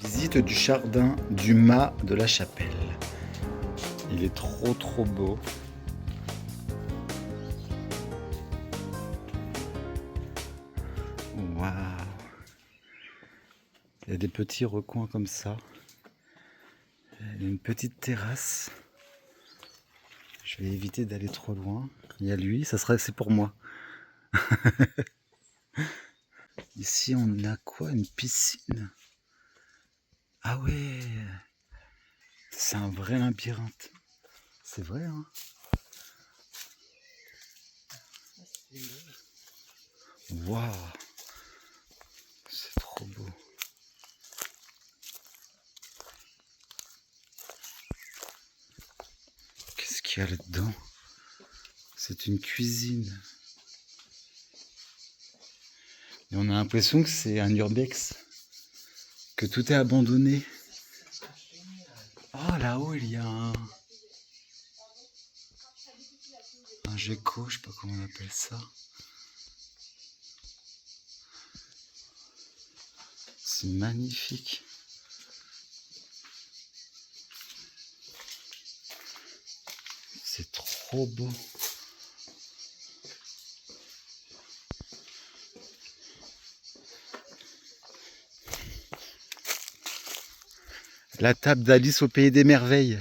Visite du jardin du Mas de la Chapelle. Il est trop beau. Waouh! Il y a des petits recoins comme ça. Il y a une petite terrasse. Je vais éviter d'aller trop loin. Il y a lui, c'est pour moi. Ici on a quoi? Une piscine? Ah ouais! C'est un vrai labyrinthe. C'est vrai, hein? Waouh! C'est trop beau. Qu'est-ce qu'il y a là-dedans? C'est une cuisine. Et on a l'impression que c'est un urbex, que tout est abandonné. Oh, là-haut, il y a un gecko, je sais pas comment on appelle ça. C'est magnifique. C'est trop beau. La table d'Alice au Pays des Merveilles.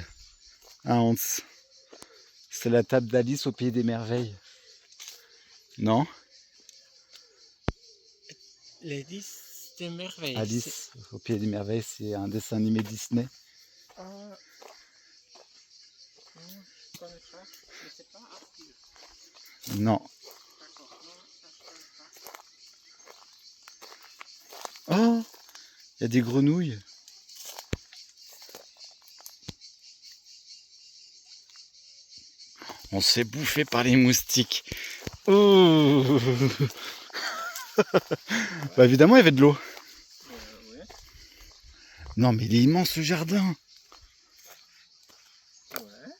Ah, Hans. C'est la table d'Alice au Pays des Merveilles. Non? L'Alice des merveilles. Alice au Pays des Merveilles, c'est un dessin animé Disney. Non, je connais pas, mais c'est pas Arthur. Non. D'accord, non, ça je connais pas. Oh! Il y a des grenouilles. On se fait bouffer par les moustiques. Oh! Bah évidemment, il y avait de l'eau. Ouais. Non, mais il est immense ce jardin. Ouais.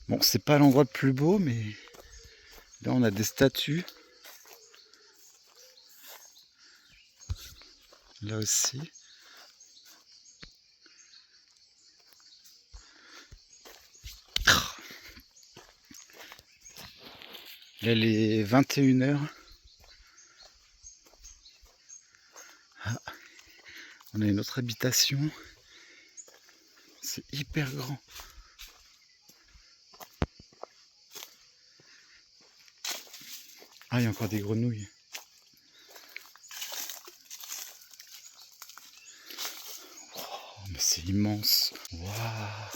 Bon, c'est pas l'endroit le plus beau, mais là on a des statues. Là aussi. Là, il est 21h. Ah, on a une autre habitation. C'est hyper grand. Ah, il y a encore des grenouilles. Oh, mais c'est immense. Waouh!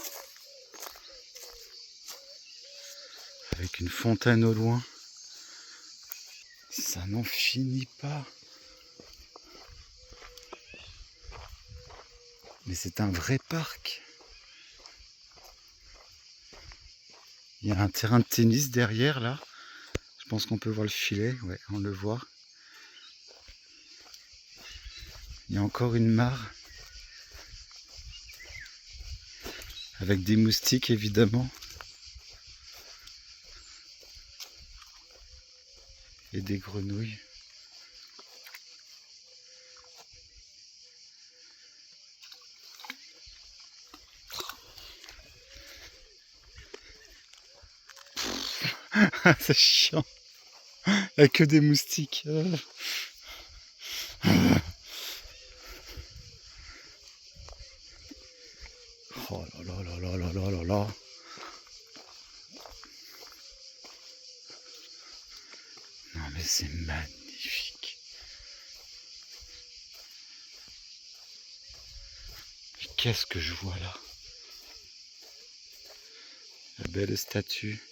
Avec une fontaine au loin. Ça n'en finit pas. Mais c'est un vrai parc. Il y a un terrain de tennis derrière là. Je pense qu'on peut voir le filet. Ouais, on le voit. Il y a encore une mare. Avec des moustiques évidemment. Et des grenouilles. C'est chiant. Il n'y a que des moustiques. Oh là là là là là là là là. Non mais c'est magnifique. Qu'est-ce que je vois là? La belle statue.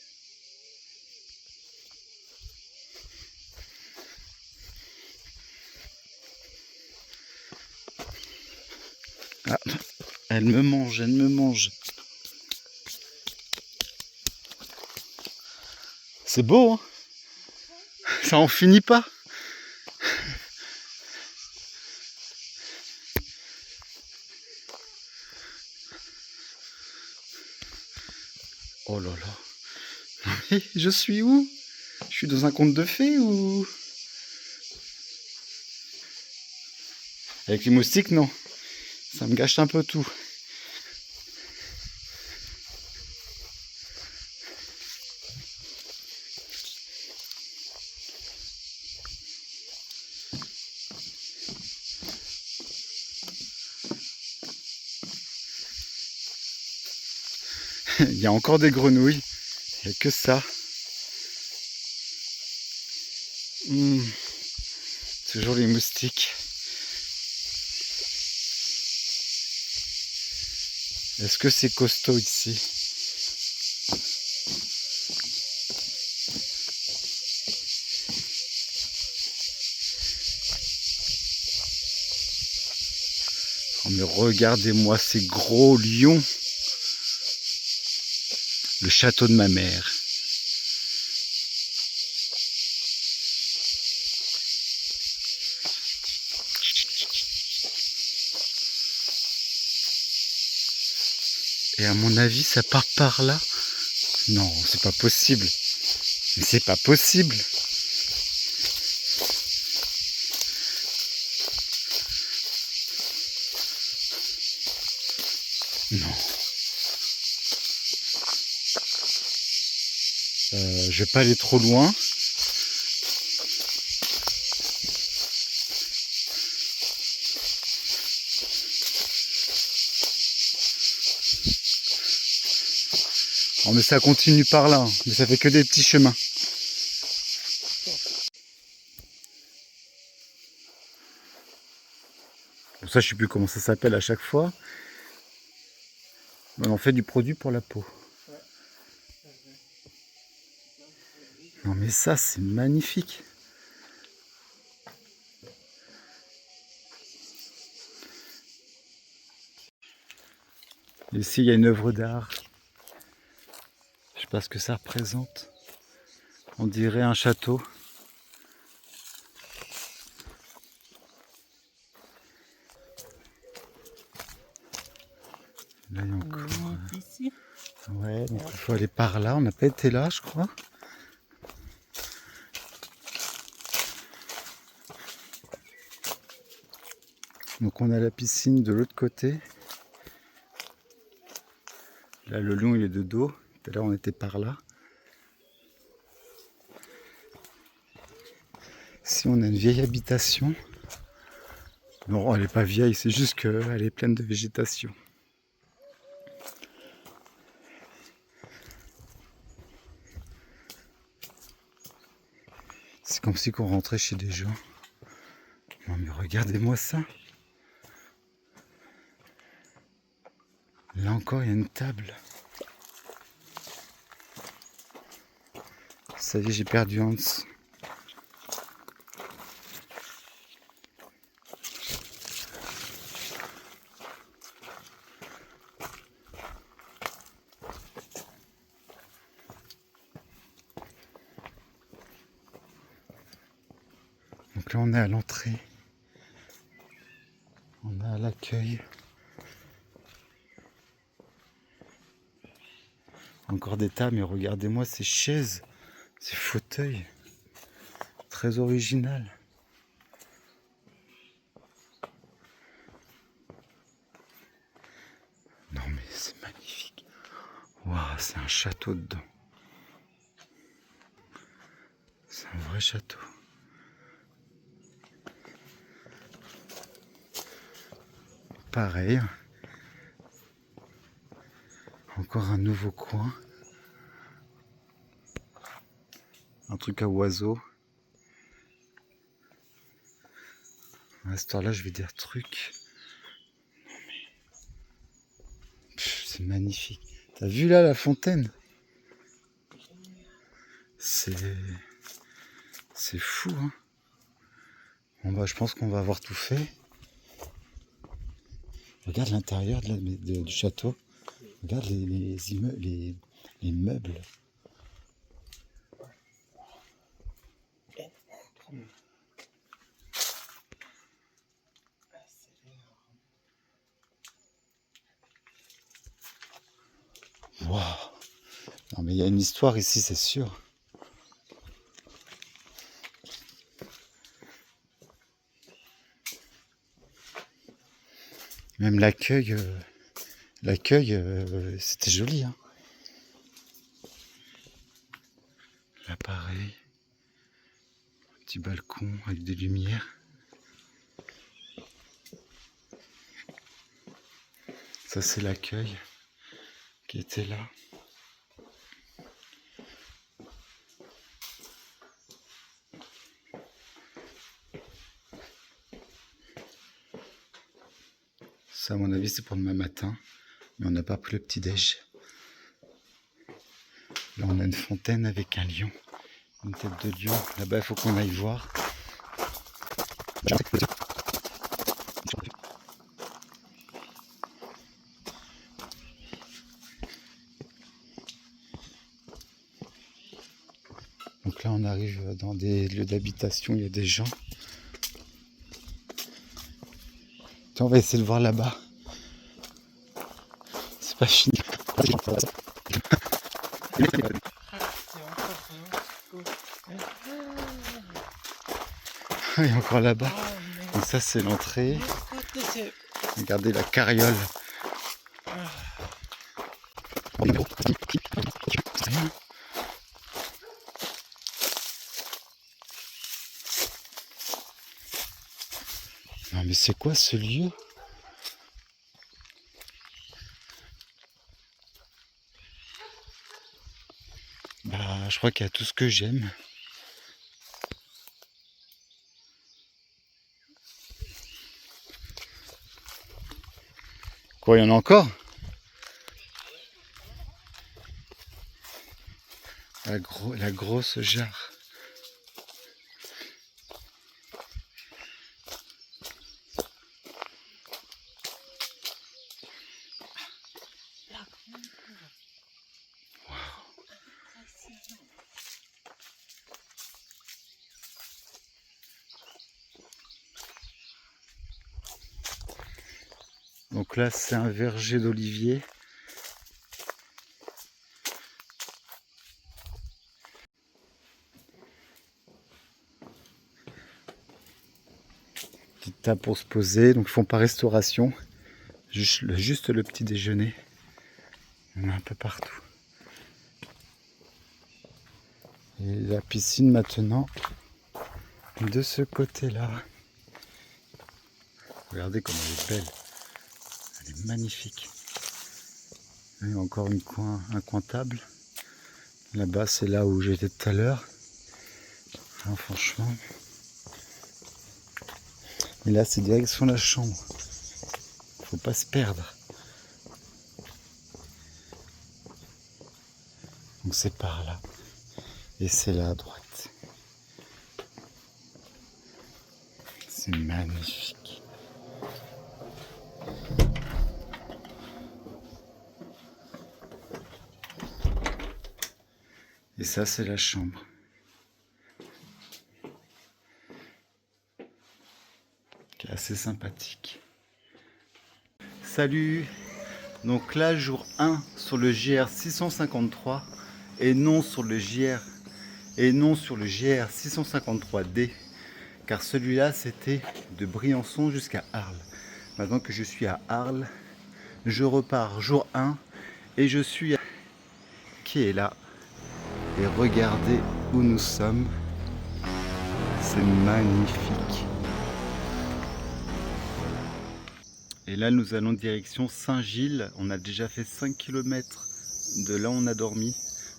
Ah, elle me mange, elle me mange. C'est beau, hein? Ça en finit pas. Oh là là. Je suis où? Je suis dans un conte de fées ou... Avec les moustiques, non. Ça me gâche un peu tout. Il y a encore des grenouilles. Il n'y a que ça. Toujours les moustiques. Est-ce que c'est costaud ici? Oh mais regardez-moi ces gros lions. Le château de ma mère. Et à mon avis, ça part par là. Non, c'est pas possible. Mais c'est pas possible. Non. Je vais pas aller trop loin. Oh, mais ça continue par là, hein. Mais ça fait que des petits chemins. Bon, ça, je sais plus comment ça s'appelle à chaque fois. Mais on fait du produit pour la peau. Non mais ça, c'est magnifique. Ici, il y a une œuvre d'art. Je sais pas ce que ça représente. On dirait un château. Là, il y a encore... Ici. Ouais, donc il faut aller par là. On n'a pas été là, je crois. Donc on a la piscine de l'autre côté. Là, le lion, il est de dos. Tout à l'heure, on était par là. Ici, on a une vieille habitation. Non, elle n'est pas vieille, c'est juste qu'elle est pleine de végétation. C'est comme si on rentrait chez des gens. Non mais regardez-moi ça. Là encore, il y a une table. Ça y est, j'ai perdu Hans. Donc là, on est à l'entrée. On est à l'accueil. Encore des tables, mais regardez-moi ces chaises, ces fauteuils. Très original. Non mais c'est magnifique. Waouh, c'est un château dedans. C'est un vrai château. Pareil. Encore un nouveau coin. Un truc à oiseaux. À cette heure-là, je vais dire truc. C'est magnifique. T'as vu là la fontaine? C'est fou, hein. Bon bah je pense qu'on va avoir tout fait. Regarde l'intérieur du château. Regarde les meubles. Waouh. Non mais il y a une histoire ici, c'est sûr. Même l'accueil, c'était joli. Hein. Là, pareil. Un petit balcon avec des lumières. Ça, c'est l'accueil qui était là. Ça, à mon avis, c'est pour demain matin. Mais on n'a pas pris le petit-déj. Là, on a une fontaine avec un lion. Une tête de lion. Là-bas, il faut qu'on aille voir. Donc là, on arrive dans des lieux d'habitation. Il y a des gens. Tiens, on va essayer de voir là-bas. C'est pas fini. Il y a encore là-bas. Donc ça, c'est l'entrée. Regardez la carriole. Non mais c'est quoi ce lieu? Bah je crois qu'il y a tout ce que j'aime. Quoi, il y en a encore? La grosse jarre. Donc là, c'est un verger d'olivier. Petite table pour se poser. Donc ils font pas restauration. Juste le petit déjeuner. Il y en a un peu partout. Et la piscine maintenant de ce côté-là. Regardez comme elle est belle. Elle est magnifique. Et encore un coin table. Là-bas, c'est là où j'étais tout à l'heure. Franchement. Et là, c'est direction la chambre. Faut pas se perdre. Donc c'est par là. Et c'est là à droite. C'est magnifique. Et ça, c'est la chambre. Qui est assez sympathique. Salut! Donc là, jour 1 sur le JR 653 et non sur le JR 653D, car celui-là c'était de Briançon jusqu'à Arles. Maintenant que je suis à Arles, je repars jour 1 et je suis à... qui est là. Et regardez où nous sommes. C'est magnifique. Et là, nous allons direction Saint-Gilles. On a déjà fait 5 km de là où on a dormi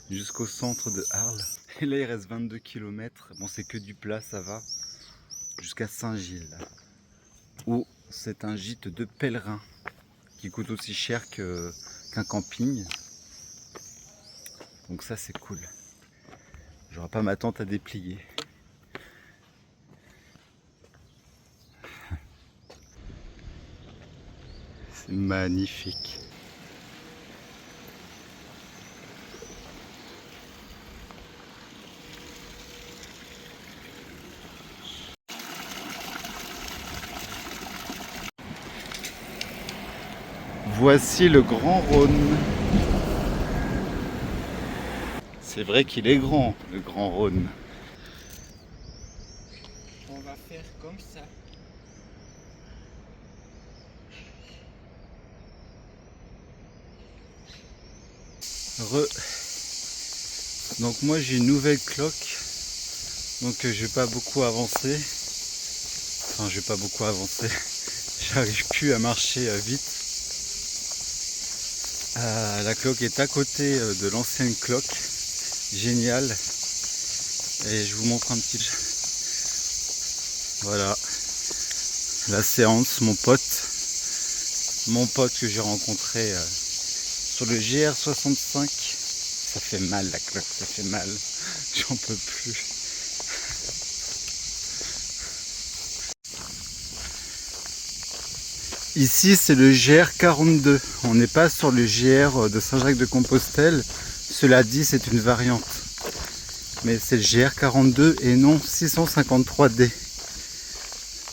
jusqu'au centre de Arles. Et là, il reste 22 km. Bon, c'est que du plat, ça va. Jusqu'à Saint-Gilles. Où c'est un gîte de pèlerins qui coûte aussi cher qu'un camping. Donc ça, c'est cool. J'aurai pas ma tente à déplier. C'est magnifique. Voici le Grand Rhône. C'est vrai qu'il est grand, le Grand Rhône. On va faire comme ça. Donc moi j'ai une nouvelle cloque, donc je vais pas beaucoup avancer. Enfin je vais pas beaucoup avancer. J'arrive plus à marcher vite. La cloque est à côté de l'ancienne cloque. Génial. Et je vous montre un petit... Voilà. La séance, mon pote que j'ai rencontré sur le GR65. Ça fait mal la cloque, ça fait mal. J'en peux plus. Ici c'est le GR42. On n'est pas sur le GR de Saint-Jacques-de-Compostelle. Cela dit, c'est une variante. Mais c'est le GR42 et non 653D.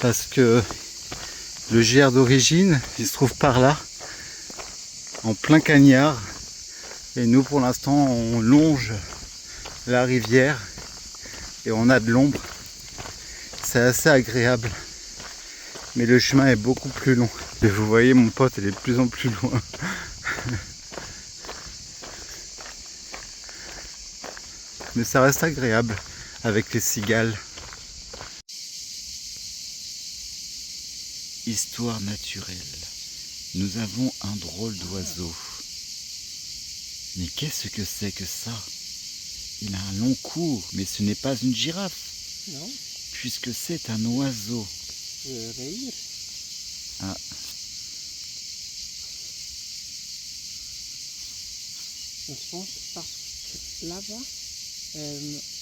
Parce que le GR d'origine, il se trouve par là, en plein cagnard. Et nous, pour l'instant, on longe la rivière et on a de l'ombre. C'est assez agréable. Mais le chemin est beaucoup plus long. Et vous voyez, mon pote, il est de plus en plus loin. Mais ça reste agréable avec les cigales. Histoire naturelle. Nous avons un drôle d'oiseau. Mais qu'est-ce que c'est que ça? Il a un long cou, mais ce n'est pas une girafe. Non. Puisque c'est un oiseau. Rire. Ah. Je pense parce que là-bas,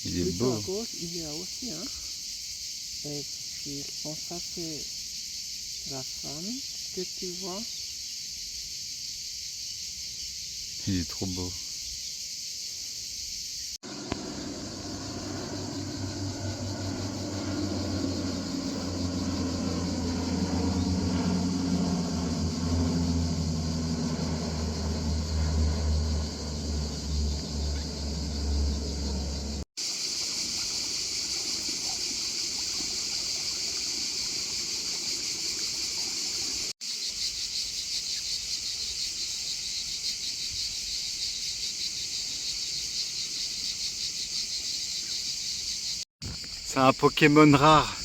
Il est plutôt beau. à gauche, il y a aussi un. Et puis je pense que c'est la femme que tu vois. Il est trop beau. C'est un Pokémon rare.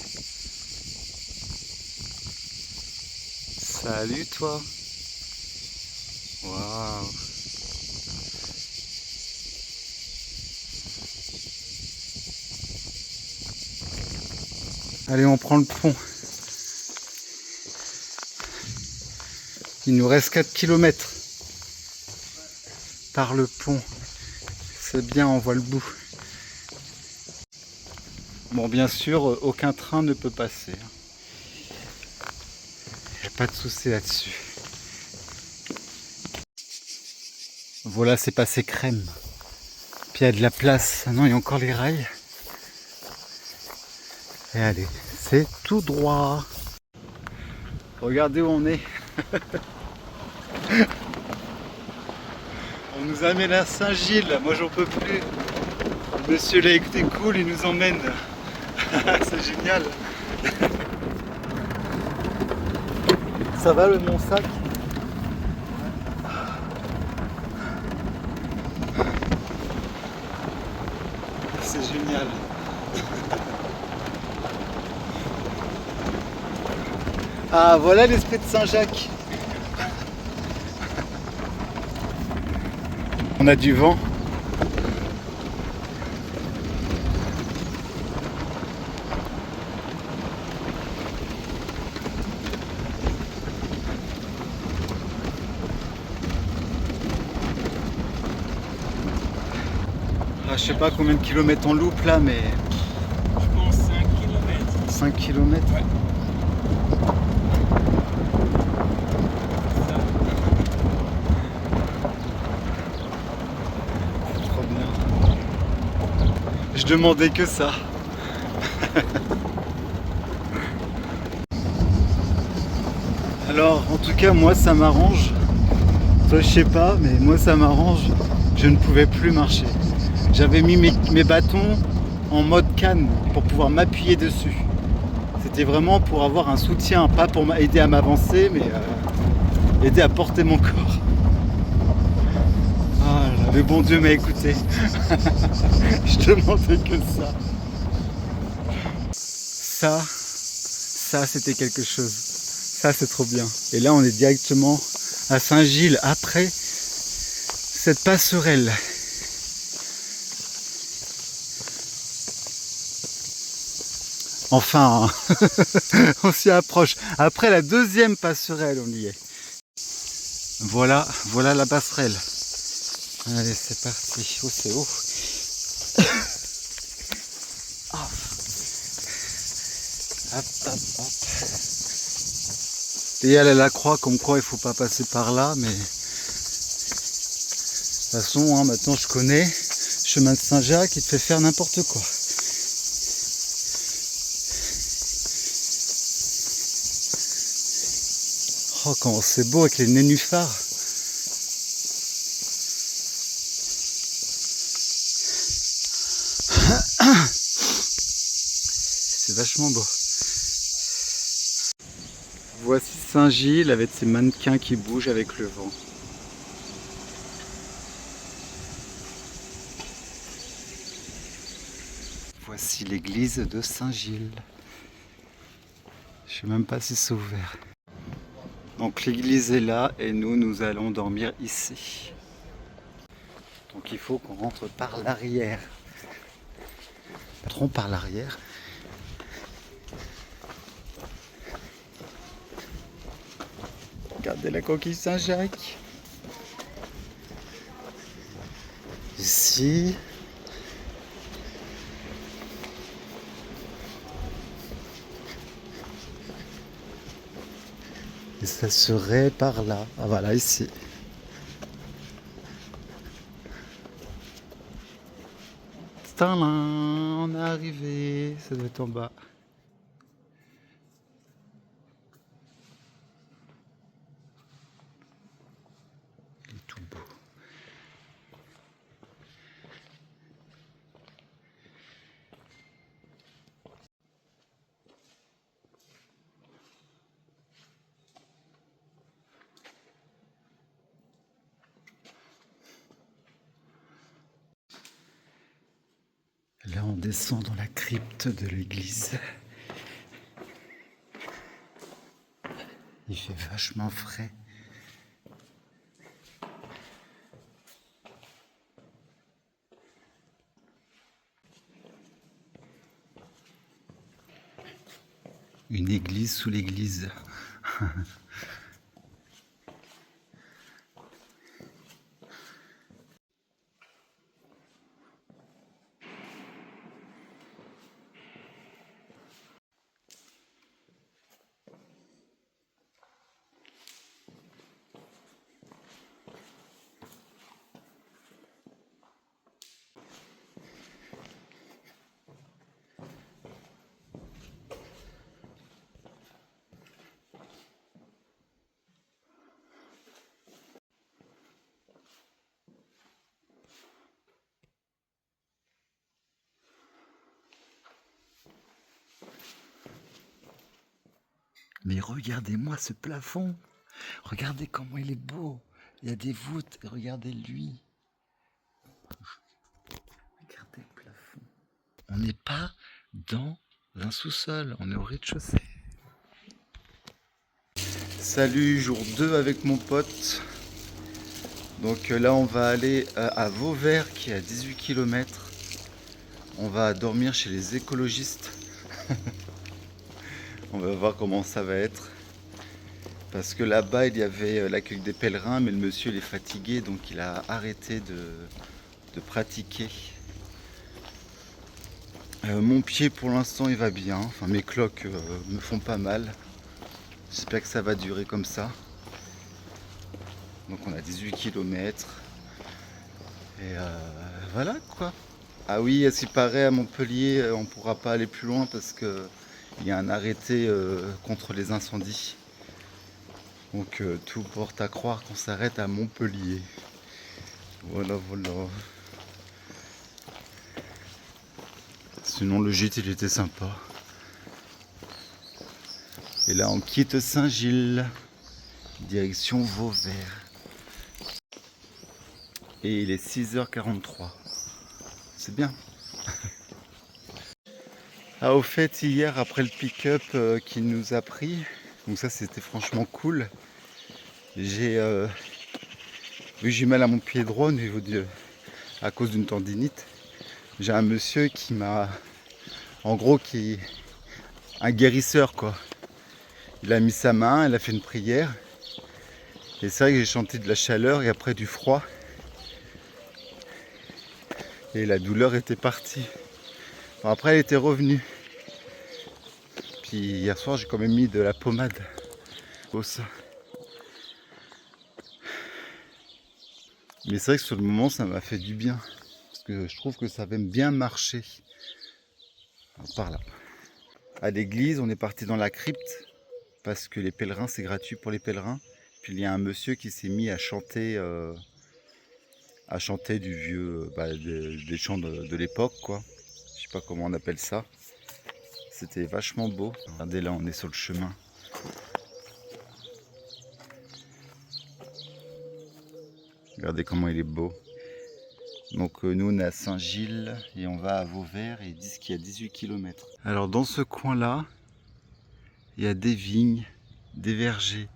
Salut toi. Waouh. Allez, on prend le pont. Il nous reste 4 km par le pont. C'est bien, on voit le bout. Bon, bien sûr, aucun train ne peut passer. Il n'y a pas de souci là-dessus. Voilà, c'est passé crème. Puis il y a de la place. Ah non, il y a encore les rails. Et allez, c'est tout droit. Regardez où on est. On nous amène à Saint-Gilles. Moi, j'en peux plus. Le monsieur là, écoutez, cool, il nous emmène. C'est génial. Ça va le Mont-Sac? C'est génial. Ah, voilà l'esprit de Saint-Jacques. On a du vent. Ah, je sais pas combien de kilomètres on loupe là, mais... Je pense 5 km. 5 kilomètres. Ouais. Trop bien. Je demandais que ça. Alors, en tout cas, moi ça m'arrange. Toi, je sais pas, mais moi ça m'arrange. Je ne pouvais plus marcher. J'avais mis mes bâtons en mode canne pour pouvoir m'appuyer dessus. C'était vraiment pour avoir un soutien, pas pour m'aider à m'avancer, mais aider à porter mon corps. Ah là. Le bon Dieu m'a écouté. Je demandais que ça. Ça c'était quelque chose. Ça c'est trop bien. Et là on est directement à Saint-Gilles après cette passerelle. Enfin, on s'y approche. Après la deuxième passerelle, on y est. Voilà, voilà la passerelle. Allez, c'est parti. Oh, c'est haut. Hop, hop, hop. Et elle a la croix comme quoi il faut pas passer par là, mais de toute façon, hein, maintenant je connais. Chemin de Saint-Jacques, il te fait faire n'importe quoi. Oh, comment c'est beau avec les nénuphars. C'est vachement beau. Voici Saint-Gilles avec ses mannequins qui bougent avec le vent. Voici l'église de Saint-Gilles. Je sais même pas si c'est ouvert. Donc l'église est là et nous allons dormir ici. Donc il faut qu'on rentre par l'arrière. Entrons par l'arrière. Regardez la coquille Saint-Jacques. Ici. Et ça serait par là. Ah voilà, ici. Tadam, on est arrivé. Ça doit être en bas. Il est tout beau. Là, on descend dans la crypte de l'église. Il fait vachement frais. Une église sous l'église. Mais regardez-moi ce plafond. Regardez comment il est beau. Il y a des voûtes. Regardez lui. Regardez le plafond. On n'est pas dans un sous-sol. On est au rez-de-chaussée. Salut, jour 2 avec mon pote. Donc là, on va aller à Vauvert qui est à 18 km. On va dormir chez les écologistes. On va voir comment ça va être. Parce que là-bas, il y avait l'accueil des pèlerins, mais le monsieur il est fatigué, donc il a arrêté de pratiquer. Mon pied, pour l'instant, il va bien. Enfin, mes cloques me font pas mal. J'espère que ça va durer comme ça. Donc on a 18 km. Et voilà quoi. Ah oui, à ce qui paraît, à Montpellier, on ne pourra pas aller plus loin parce qu'il y a un arrêté contre les incendies. Donc tout porte à croire qu'on s'arrête à Montpellier. Voilà, voilà. Sinon le gîte il était sympa. Et là on quitte Saint-Gilles, direction Vauvert. Et il est 6h43. C'est bien. Ah, au fait, hier, après le pick-up qui nous a pris, donc ça c'était franchement cool, j'ai mal à mon pied droit au niveau à cause d'une tendinite. J'ai un monsieur qui m'a, en gros, qui est un guérisseur quoi. Il a mis sa main, il a fait une prière. Et c'est vrai que j'ai senti de la chaleur et après du froid. Et la douleur était partie. Bon, après elle était revenue. Puis hier soir j'ai quand même mis de la pommade au sein. Mais c'est vrai que sur le moment ça m'a fait du bien. Parce que je trouve que ça avait bien marché. Alors, par là. À l'église, on est parti dans la crypte. Parce que les pèlerins, c'est gratuit pour les pèlerins. Puis il y a un monsieur qui s'est mis à chanter du vieux, des chants de l'époque, quoi. Je sais pas comment on appelle ça. C'était vachement beau. Regardez là, on est sur le chemin. Regardez comment il est beau. Donc nous on est à Saint-Gilles et on va à Vauvert et ils disent qu'il y a 18 km. Alors dans ce coin-là, il y a des vignes, des vergers,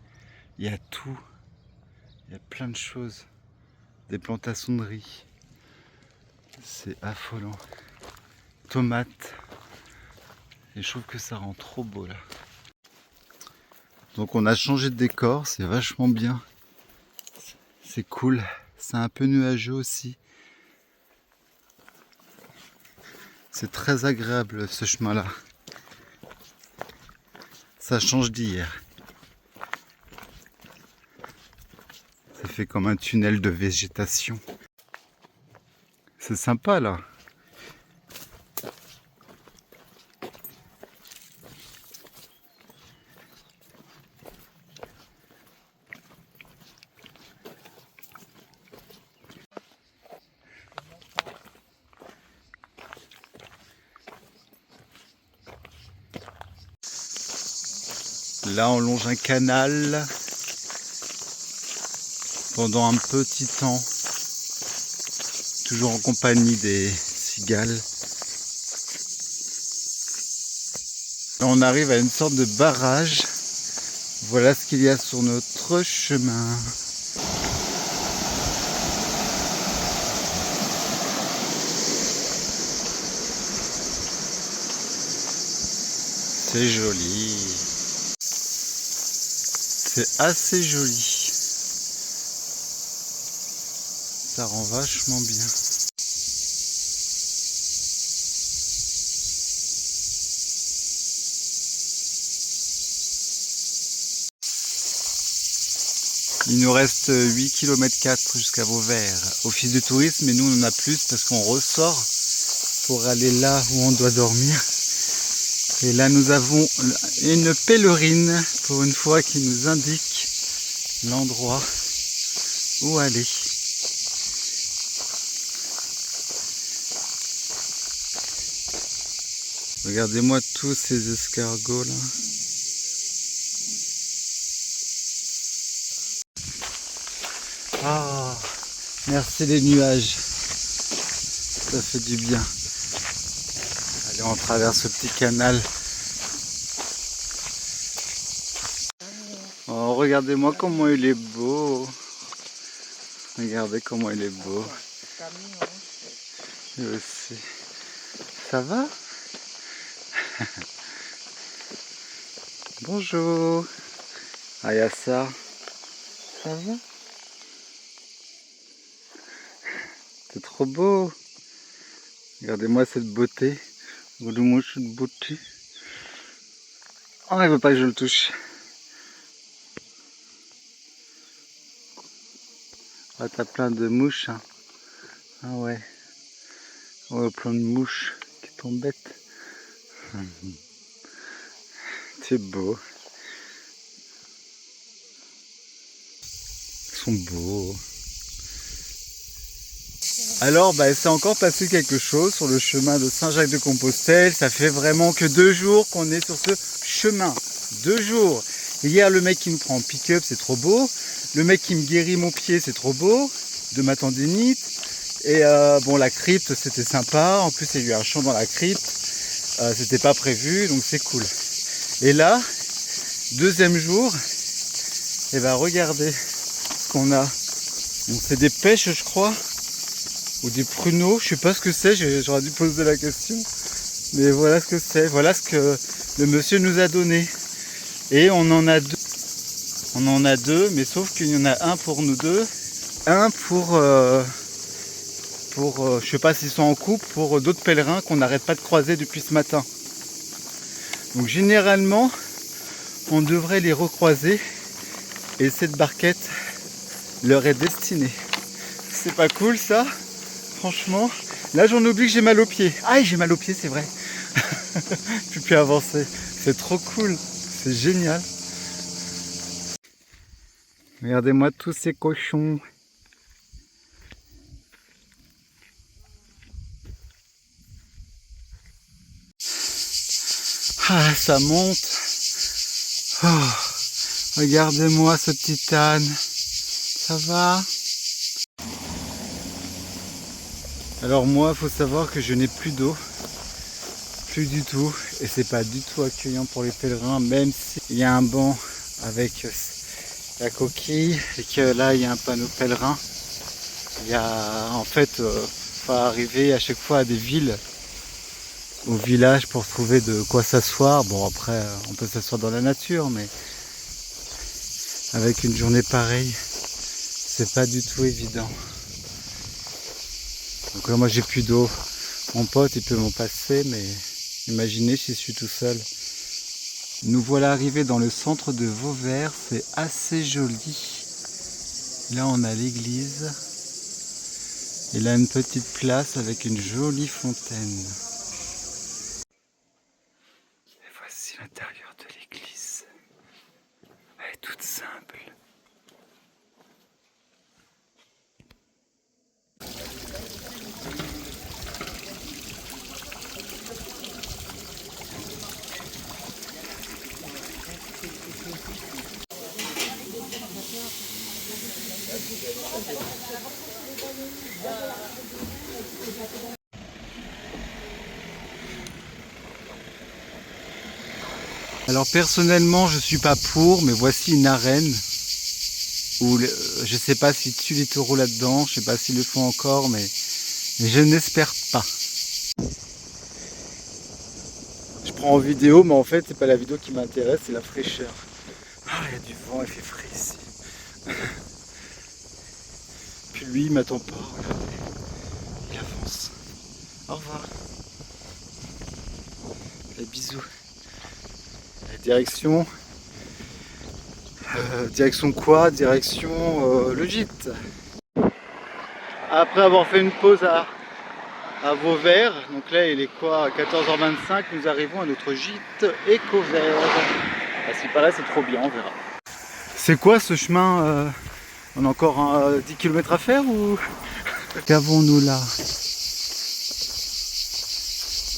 il y a tout. Il y a plein de choses. Des plantations de riz. C'est affolant. Tomates. Et je trouve que ça rend trop beau là. Donc on a changé de décor, c'est vachement bien. C'est cool. C'est un peu nuageux aussi. C'est très agréable ce chemin-là. Ça change d'hier. Ça fait comme un tunnel de végétation. C'est sympa là. Là on longe un canal pendant un petit temps, toujours en compagnie des cigales. Là on arrive à une sorte de barrage. Voilà ce qu'il y a sur notre chemin. C'est joli. C'est assez joli. Ça rend vachement bien. Il nous reste 8 km 4 jusqu'à Vauvert. Office du tourisme, mais nous on en a plus parce qu'on ressort pour aller là où on doit dormir. Et là nous avons une pèlerine pour une fois qui nous indique l'endroit où aller. Regardez-moi tous ces escargots là. Ah, merci les nuages. Ça fait du bien. Allez, on traverse ce petit canal. Oh, regardez-moi comment il est beau. Regardez comment il est beau. Lui aussi. Ça va? Bonjour. Ah, il y a ça. Ça va? C'est trop beau. Regardez-moi cette beauté. Regardez-moi cette beauté. Oh, il veut pas que je le touche. Ah, t'as plein de mouches. Hein. Ah ouais. Ouais, plein de mouches qui t'embêtent. C'est beau. Ils sont beaux. Alors, c'est encore passé quelque chose sur le chemin de Saint-Jacques-de-Compostelle. Ça fait vraiment que 2 jours qu'on est sur ce chemin. 2 jours. Hier, le mec qui me prend en pick-up, c'est trop beau. Le mec qui me guérit mon pied, c'est trop beau. de ma tendinite. Et bon, la crypte, c'était sympa. En plus, il y a eu un chant dans la crypte. C'était pas prévu, donc c'est cool. Et là, deuxième jour, et ben regardez ce qu'on a. Donc c'est des pêches, je crois, ou des pruneaux. Je sais pas ce que c'est. J'aurais dû poser la question. Mais voilà ce que c'est. Voilà ce que le monsieur nous a donné. Et on en a deux. On en a deux, mais sauf qu'il y en a un pour nous deux, un pour je sais pas s'ils sont en couple, pour d'autres pèlerins qu'on n'arrête pas de croiser depuis ce matin. Donc généralement, on devrait les recroiser et cette barquette leur est destinée. C'est pas cool ça, franchement. Là j'en oublie que j'ai mal aux pieds. Ah, j'ai mal aux pieds, c'est vrai. Je peux plus avancer. C'est trop cool, c'est génial. Regardez-moi tous ces cochons. Ah, ça monte. Oh, regardez-moi ce petit âne. Ça va? Alors moi, il faut savoir que je n'ai plus d'eau. Plus du tout. Et c'est pas du tout accueillant pour les pèlerins, même s'il y a un banc avec la coquille et que là, il y a un panneau pèlerin. Il y a en fait, faut arriver à chaque fois à des villes, au village pour trouver de quoi s'asseoir. Bon, après, on peut s'asseoir dans la nature, mais avec une journée pareille, c'est pas du tout évident. Donc là, moi, j'ai plus d'eau. Mon pote, il peut m'en passer, mais imaginez si je suis tout seul. Nous voilà arrivés dans le centre de Vauvert. C'est assez joli. Là, on a l'église. Et là, une petite place avec une jolie fontaine. Et voici l'intérieur de l'église. Elle est toute simple. Alors personnellement, je suis pas pour, mais voici une arène où je sais pas s'ils tuent les taureaux là-dedans, je sais pas s'ils le font encore, mais je n'espère pas. Je prends en vidéo, mais en fait, c'est pas la vidéo qui m'intéresse, c'est la fraîcheur. Ah, il y a du vent, il fait frais ici. Puis lui, il m'attend pas, regardez. Il avance. Au revoir. Et bisous. Et direction. Direction quoi? Direction le gîte. Après avoir fait une pause à Vauvert, donc là il est quoi? À 14h25, nous arrivons à notre gîte Écovert. À ce qui paraît, c'est trop bien, on verra. C'est quoi ce chemin? On a encore 10 km à faire ou? Qu'avons-nous là?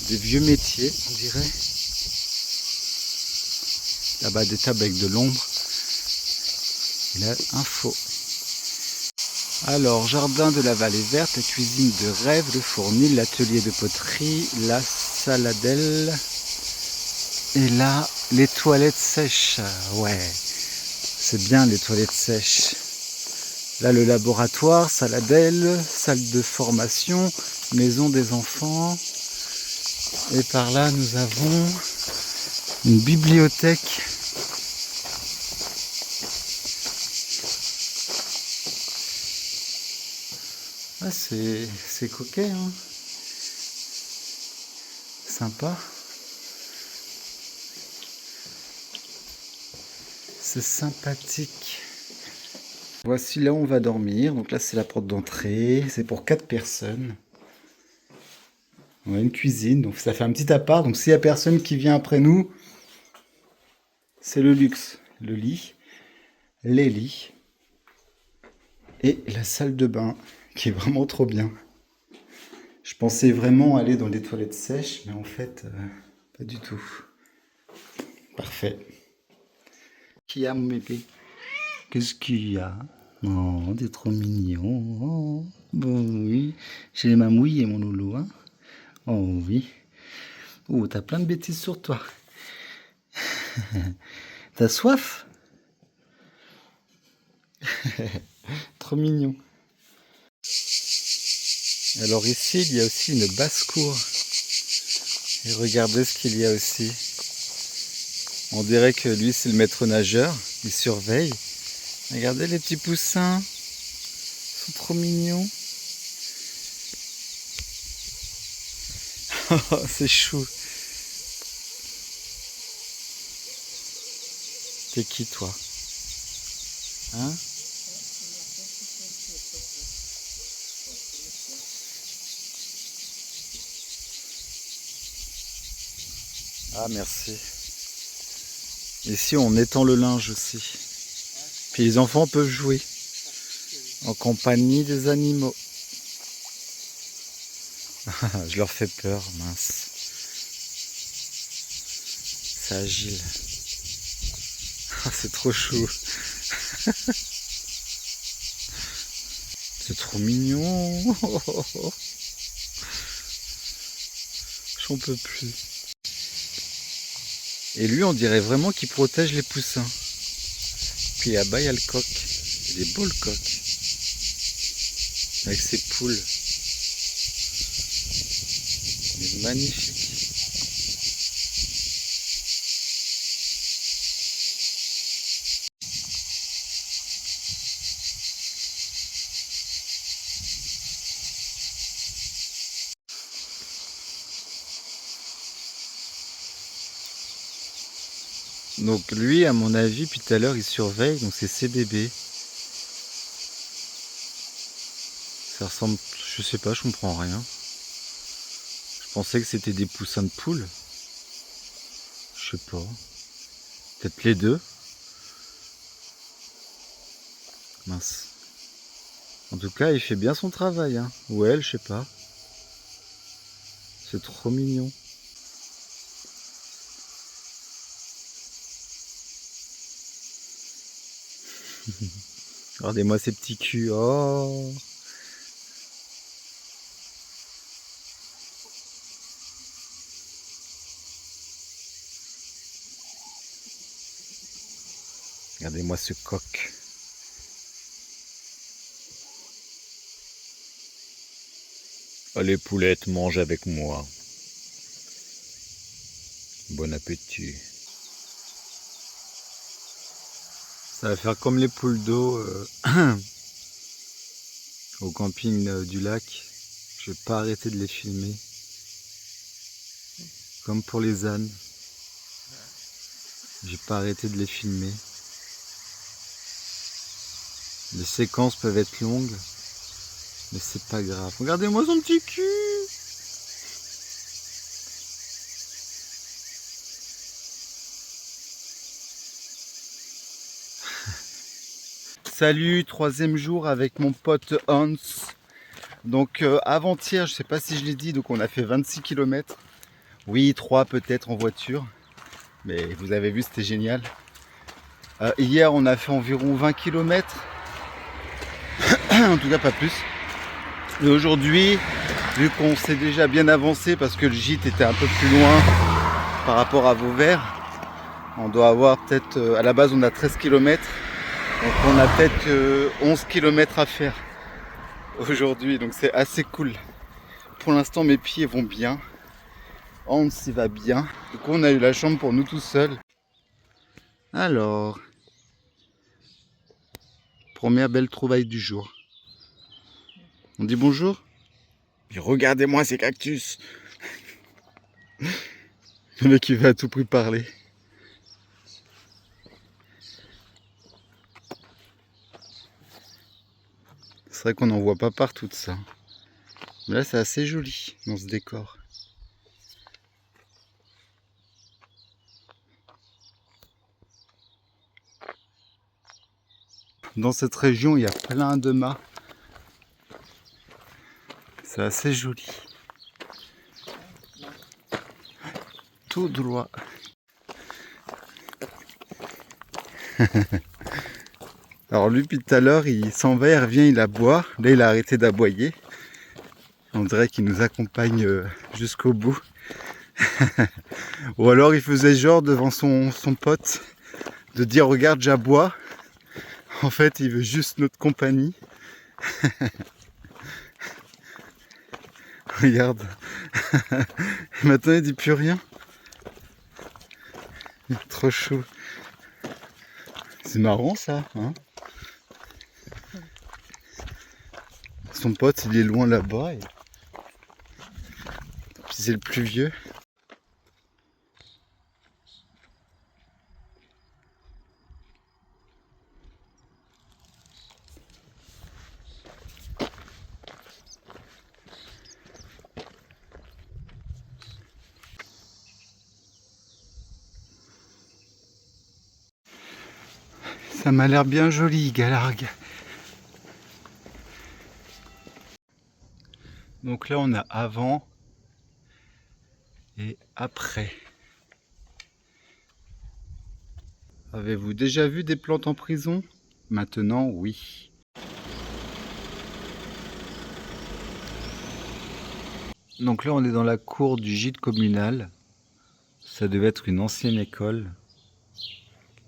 Des vieux métiers, on dirait. Là-bas des tables avec de l'ombre. Et là, info. Alors, jardin de la vallée verte, la cuisine de rêve, le fournil, l'atelier de poterie, la saladelle. Et là, les toilettes sèches. Ouais, c'est bien les toilettes sèches. Là, le laboratoire, saladelle, salle de formation, maison des enfants. Et par là, nous avons une bibliothèque. Ah, c'est coquet, hein. Sympa. C'est sympathique. Voici là où on va dormir. Donc là, c'est la porte d'entrée. C'est pour 4 personnes. On a une cuisine, donc ça fait un petit appart. Donc s'il n'y a personne qui vient après nous, c'est le luxe. Le lit, les lits et la salle de bain qui est vraiment trop bien. Je pensais vraiment aller dans les toilettes sèches, mais en fait, pas du tout. Parfait. Qui a mon bébé? Qu'est-ce qu'il y a? Oh, t'es trop mignon. Oh, bon, oui. J'ai les mains mouillées, mon loulou. Hein. Oh, oui. Oh, t'as plein de bêtises sur toi. T'as soif? Trop mignon. Alors ici, il y a aussi une basse-cour. Et regardez ce qu'il y a aussi. On dirait que lui, c'est le maître nageur. Il surveille. Regardez les petits poussins. Ils sont trop mignons. Oh, c'est chou. T'es qui, toi? Hein? Ah, merci. Ici, on étend le linge aussi. Puis les enfants peuvent jouer en compagnie des animaux. Je leur fais peur, mince. C'est agile. Ah, c'est trop chou. C'est trop mignon. J'en peux plus. Et lui, on dirait vraiment qu'il protège les poussins. Puis là-bas, il y a le coq. Il est beau le coq. Avec ses poules. Il est magnifique. Donc lui, à mon avis, puis tout à l'heure, il surveille. Donc c'est ses bébés. Ça ressemble... Je sais pas, je comprends rien. Je pensais que c'était des poussins de poules. Je sais pas. Peut-être les deux. Mince. En tout cas, il fait bien son travail. Hein. Ou elle, je sais pas. C'est trop mignon. Regardez-moi ces petits culs. Oh. Regardez-moi ce coq. Allez poulette, mange avec moi. Bon appétit. Ça va faire comme les poules d'eau au camping du lac. Je vais pas arrêter de les filmer. Comme pour les ânes. J'ai pas arrêté de les filmer. Les séquences peuvent être longues, mais c'est pas grave. Regardez-moi son petit cul. Salut, troisième jour avec mon pote Hans. Donc avant-hier, je sais pas si je l'ai dit, donc on a fait 26 km. Oui, 3 peut-être en voiture. Mais vous avez vu, c'était génial. Hier, on a fait environ 20 km. En tout cas, pas plus. Et aujourd'hui, vu qu'on s'est déjà bien avancé parce que le gîte était un peu plus loin par rapport à Vauvert, on doit avoir peut-être, à la base on a 13 km, donc on a peut-être 11 km à faire aujourd'hui, donc c'est assez cool. Pour l'instant mes pieds vont bien, Hans il va bien, du coup on a eu la chambre pour nous tout seuls. Alors, première belle trouvaille du jour. On dit bonjour? Et regardez-moi ces cactus. Le mec il veut à tout prix parler. C'est vrai qu'on n'en voit pas partout de ça. Mais là c'est assez joli dans ce décor. Dans cette région il y a plein de mâts. C'est assez joli. Tout droit. Alors lui, depuis tout à l'heure, il s'en va, il revient, il aboie. Là, il a arrêté d'aboyer. On dirait qu'il nous accompagne jusqu'au bout. Ou alors il faisait genre devant son pote de dire regarde, j'aboie. En fait, il veut juste notre compagnie. Regarde. Maintenant, il dit plus rien. Il est trop chou. C'est marrant ça, hein? Son pote, il est loin là-bas. Et... puis c'est le plus vieux. Ça m'a l'air bien joli, Galargue. Donc là, on a avant et après. Avez-vous déjà vu des plantes en prison? Maintenant, oui. Donc là, on est dans la cour du gîte communal. Ça devait être une ancienne école.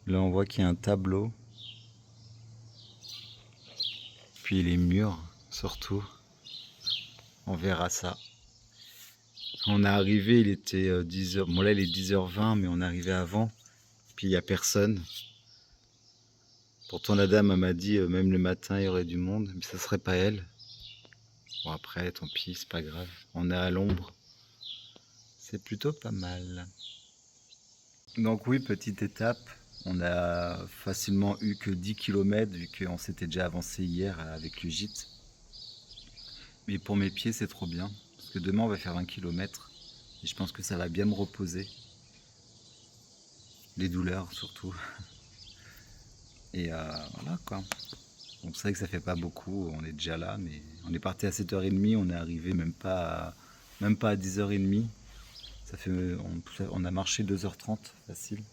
Là, on voit qu'il y a un tableau. Puis les murs, surtout. On verra ça. On est arrivé, il était 10h. Bon là, il est 10h20, mais on est arrivé avant. Puis il n'y a personne. Pourtant, la dame m'a dit, même le matin, il y aurait du monde. Mais ça serait pas elle. Bon après, tant pis, c'est pas grave. On est à l'ombre. C'est plutôt pas mal. Donc oui, petite étape. On a facilement eu que 10 km vu qu'on s'était déjà avancé hier avec le gîte. Mais pour mes pieds, c'est trop bien. Parce que demain, on va faire 20 km. Et je pense que ça va bien me reposer. Les douleurs surtout. Et voilà quoi. Donc c'est vrai que ça fait pas beaucoup, on est déjà là. Mais on est parti à 7h30, on est arrivé même pas à 10h30. Ça fait, on a marché 2h30 facile.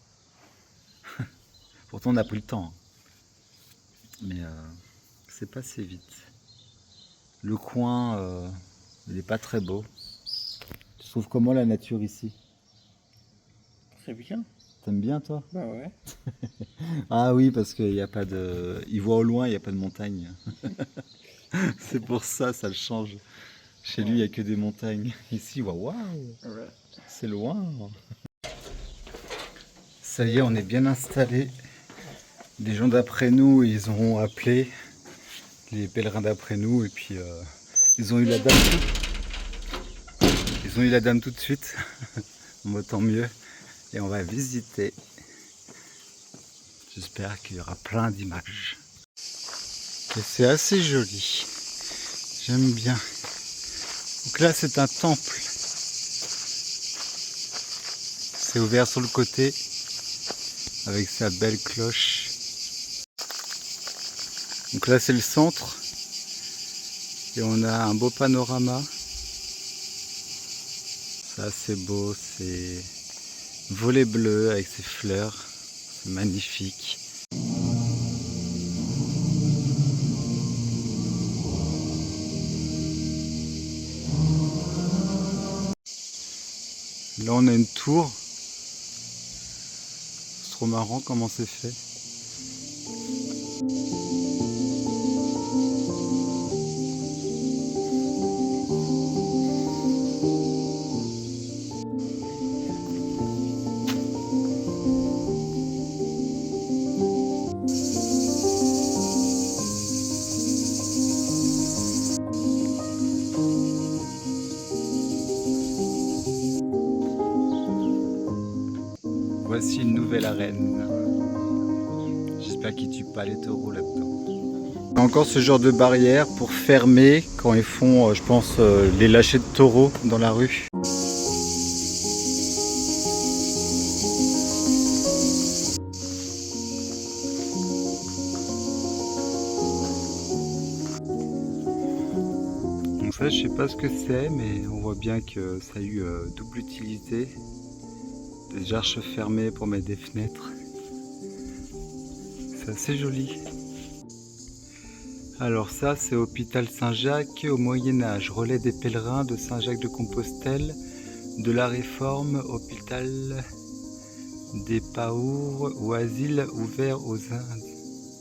Pourtant on a pris le temps. Mais c'est passé vite. Le coin, il n'est pas très beau. Tu trouves comment la nature ici? C'est bien. T'aimes bien toi? Bah ouais. Ah oui, parce qu'il n'y a pas de... Il voit au loin, il n'y a pas de montagne. C'est pour ça, ça le change. Chez lui, il n'y a que des montagnes. Ici, waouh, Ouais. c'est loin. Ça y est, on est bien installé. Les gens d'après nous, ils ont appelé. Les pèlerins d'après nous. Et puis, ils ont eu la dame. Ils ont eu la dame tout de suite. Bon, tant mieux. Et on va visiter. J'espère qu'il y aura plein d'images. Et c'est assez joli. J'aime bien. Donc là, c'est un temple. C'est ouvert sur le côté avec sa belle cloche. Donc là, c'est le centre. Et on a un beau panorama. C'est assez beau. C'est volet bleu avec ses fleurs. C'est magnifique. Là, on a une tour. C'est trop marrant comment c'est fait. Voici une nouvelle arène. J'espère qu'ils tuent pas les taureaux là-dedans. Encore ce genre de barrière pour fermer quand ils font, je pense, les lâchers de taureaux dans la rue. Donc ça, je sais pas ce que c'est, mais on voit bien que ça a eu double utilité. Des arches fermées pour mettre des fenêtres. C'est assez joli. Alors ça, c'est Hôpital Saint-Jacques au Moyen-Âge, relais des pèlerins de Saint-Jacques-de-Compostelle, de la Réforme, hôpital des Paours ou asile ouvert aux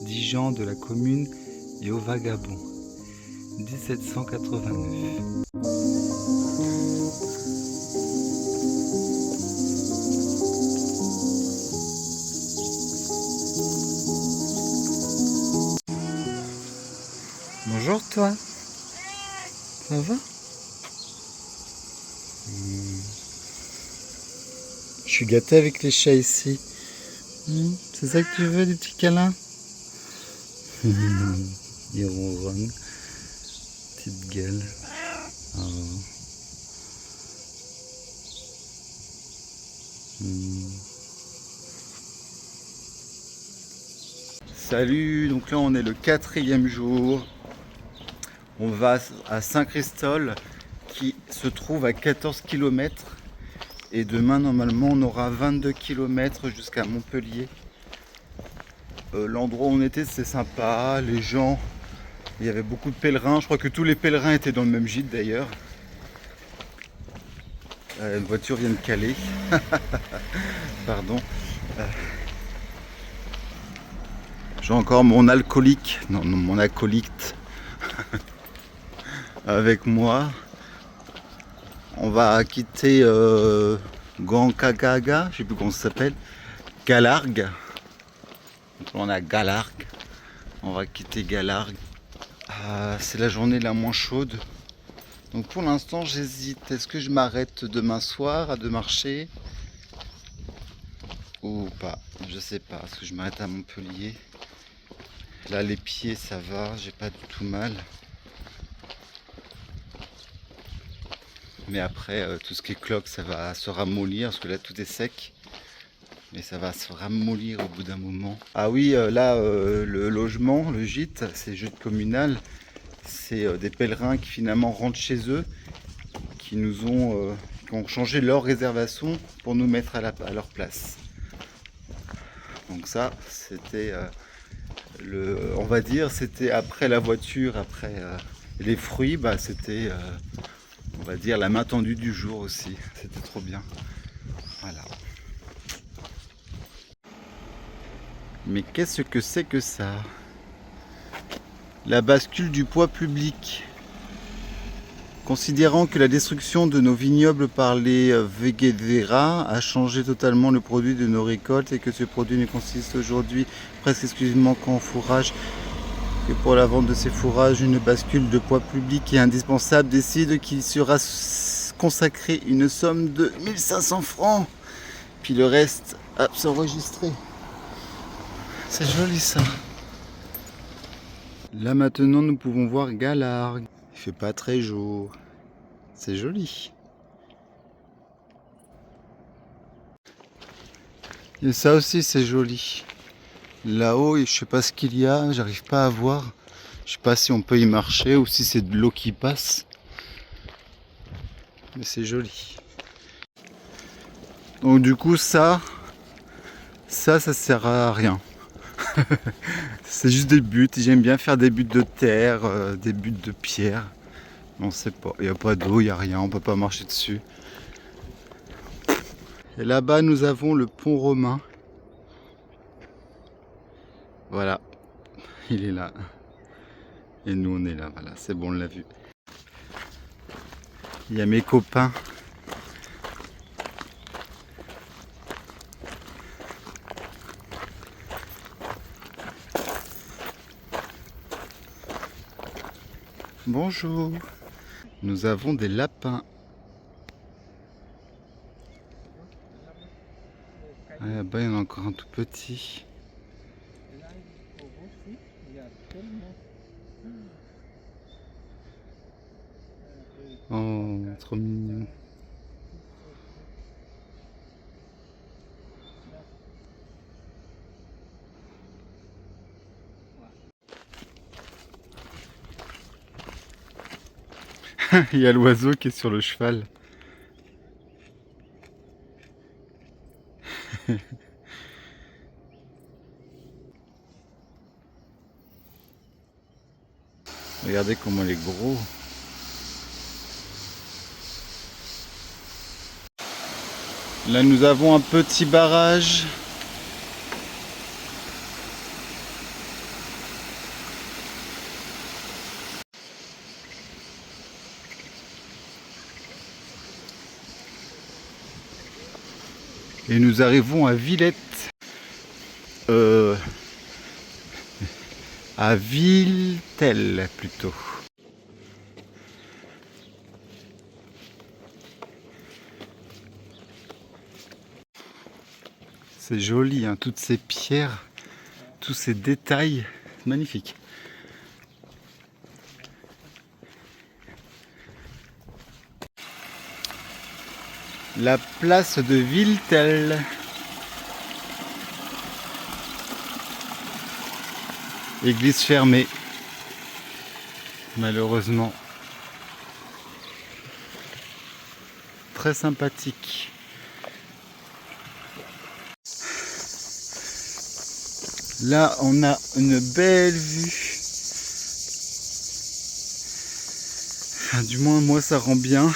indigents de la commune et aux vagabonds, 1789. Bonjour toi, ça va? Je suis gâté avec les chats ici. C'est ça que tu veux, des petits câlins? Il ronronne, petite gueule. Oh. Salut, donc là on est le 4e jour. On va à Saint-Christol qui se trouve à 14 km. Et demain normalement on aura 22 km jusqu'à Montpellier. L'endroit où on était c'est sympa, les gens, il y avait beaucoup de pèlerins, je crois que tous les pèlerins étaient dans le même gîte d'ailleurs. Une voiture vient de caler, pardon. J'ai encore mon alcoolique, non mon acolyte avec moi. On va quitter Gankagaga, je sais plus comment ça s'appelle, Galargue. Donc on a Galargue, on va quitter Galargue. C'est la journée la moins chaude. Donc pour l'instant j'hésite, est-ce que je m'arrête demain soir de marcher ou pas? Je sais pas, est-ce que je m'arrête à Montpellier? Là les pieds ça va, j'ai pas du tout mal. Mais après tout ce qui est cloque ça va se ramollir parce que là tout est sec. Mais ça va se ramollir au bout d'un moment. Ah oui, là le logement, le gîte, c'est gîte communal. C'est des pèlerins qui finalement rentrent chez eux, qui ont changé leur réservation pour nous mettre à leur place. Donc ça, c'était on va dire, c'était après la voiture, après les fruits, bah c'était, on va dire, la main tendue du jour aussi. C'était trop bien. Voilà. Mais qu'est-ce que c'est que ça? La bascule du poids public. Considérant que la destruction de nos vignobles par les Véguédéras a changé totalement le produit de nos récoltes et que ce produit ne consiste aujourd'hui presque exclusivement qu'en fourrage, que pour la vente de ces fourrages, une bascule de poids public est indispensable, décide qu'il sera consacré une somme de 1500 francs, puis le reste à s'enregistrer. C'est joli ça. Là maintenant nous pouvons voir Galargue. Il fait pas très jour. C'est joli. Et ça aussi c'est joli. Là-haut, je sais pas ce qu'il y a, j'arrive pas à voir. Je sais pas si on peut y marcher ou si c'est de l'eau qui passe. Mais c'est joli. Donc du coup ça sert à rien. C'est juste des buttes. J'aime bien faire des buttes de terre, des buttes de pierre. On sait pas, il n'y a pas d'eau, il n'y a rien, on peut pas marcher dessus. Et là-bas nous avons le pont romain. Voilà, il est là. Et nous on est là, voilà, c'est bon, on l'a vu. Il y a mes copains. Bonjour. Nous avons des lapins. Ah, là-bas, il y en a encore un tout petit. Oh, trop mignon. Il y a l'oiseau qui est sur le cheval. Regardez comment il est gros. Là nous avons un petit barrage. Et nous arrivons à Villette. À Villetel plutôt. C'est joli, hein, toutes ces pierres, tous ces détails, magnifique. La place de Villetel. Église fermée, malheureusement. Très sympathique. Là, on a une belle vue. Enfin, du moins, moi, ça rend bien.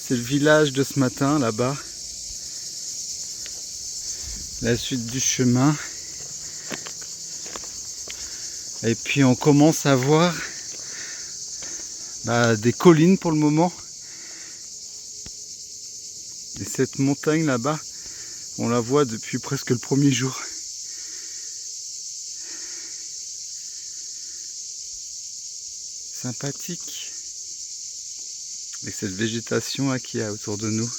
C'est le village de ce matin, là-bas. La suite du chemin. Et puis, on commence à voir des collines pour le moment. Et cette montagne là-bas, on la voit depuis presque le premier jour. Sympathique. Avec cette végétation là qu'il y a autour de nous.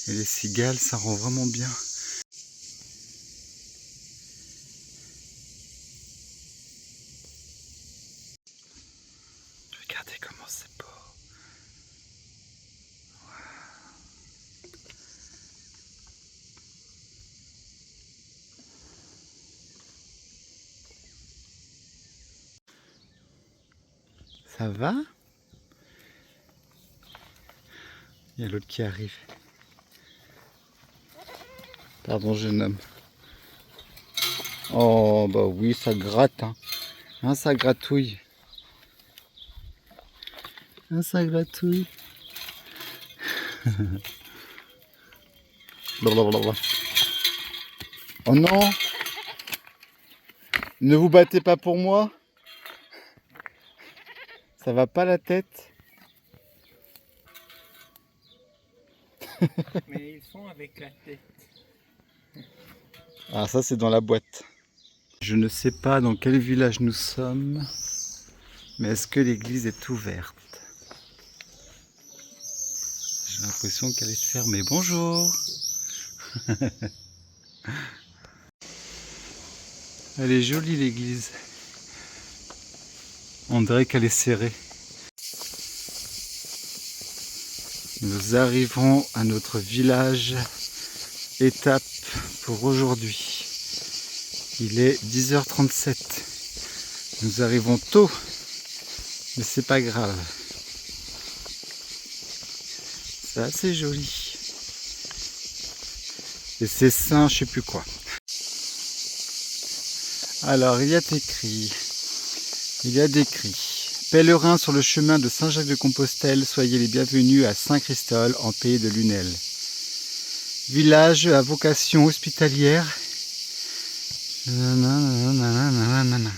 Et les cigales, ça rend vraiment bien. Regardez comment c'est beau. Ça va? Il y a l'autre qui arrive. Pardon, jeune homme. Oh, bah oui, ça gratte. Hein, ça gratouille. Ça gratouille. Blablabla. Oh non! Ne vous battez pas pour moi. Ça va pas la tête. Mais ils sont avec la tête. Ah, ça c'est dans la boîte. Je ne sais pas dans quel village nous sommes, mais est-ce que l'église est ouverte? J'ai l'impression qu'elle est fermée. Bonjour. Elle est jolie l'église. On dirait qu'elle est serrée. Nous arrivons à notre village étape pour aujourd'hui. Il est 10h37. Nous arrivons tôt, mais c'est pas grave. C'est assez joli. Et c'est saint, je sais plus quoi. Alors, il y a décrit. Pèlerins sur le chemin de Saint-Jacques-de-Compostelle, soyez les bienvenus à Saint-Christol, en pays de Lunel. Village à vocation hospitalière. Nanana.